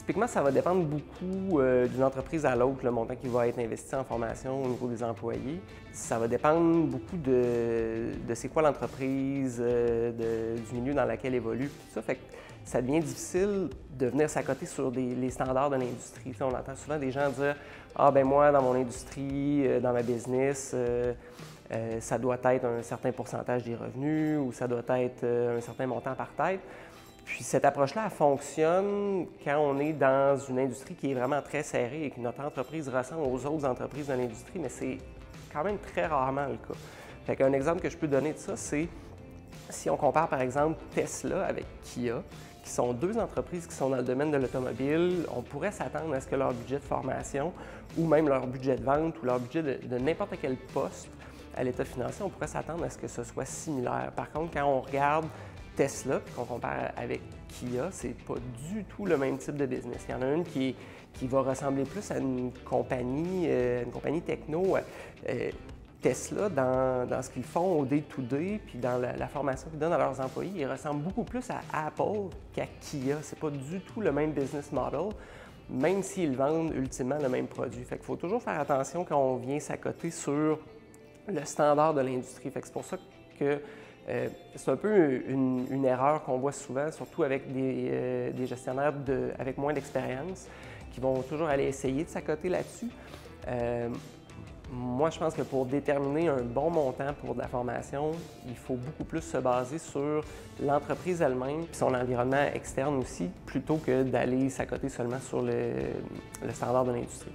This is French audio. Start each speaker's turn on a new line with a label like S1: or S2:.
S1: Typiquement, ça va dépendre beaucoup d'une entreprise à l'autre, le montant qui va être investi en formation au niveau des employés. Ça va dépendre beaucoup de c'est quoi l'entreprise, du milieu dans lequel elle évolue, tout ça. Fait que ça devient difficile de venir s'accoter sur les standards de l'industrie. On entend souvent des gens dire « Ah, ben moi, dans mon industrie, dans ma business, ça doit être un certain pourcentage des revenus ou ça doit être un certain montant par tête. » Puis cette approche-là, elle fonctionne quand on est dans une industrie qui est vraiment très serrée et que notre entreprise ressemble aux autres entreprises de l'industrie, mais c'est quand même très rarement le cas. Fait qu'un exemple que je peux donner de ça, c'est si on compare par exemple Tesla avec Kia, qui sont deux entreprises qui sont dans le domaine de l'automobile, on pourrait s'attendre à ce que leur budget de formation ou même leur budget de vente ou leur budget de n'importe quel poste à l'état financier, on pourrait s'attendre à ce que ce soit similaire. Par contre, quand on regarde Tesla, puis qu'on compare avec Kia, c'est pas du tout le même type de business. Il y en a une qui va ressembler plus à une compagnie techno. Tesla, dans ce qu'ils font au day-to-day, puis dans la formation qu'ils donnent à leurs employés, ils ressemblent beaucoup plus à Apple qu'à Kia. C'est pas du tout le même business model, même s'ils vendent ultimement le même produit. Fait qu'il faut toujours faire attention quand on vient s'accoter sur le standard de l'industrie. Fait que c'est pour ça que c'est un peu une erreur qu'on voit souvent, surtout avec des gestionnaires avec moins d'expérience, qui vont toujours aller essayer de s'accoter là-dessus. Moi, je pense que pour déterminer un bon montant pour de la formation, il faut beaucoup plus se baser sur l'entreprise elle-même et son environnement externe aussi, plutôt que d'aller s'accoter seulement sur le standard de l'industrie.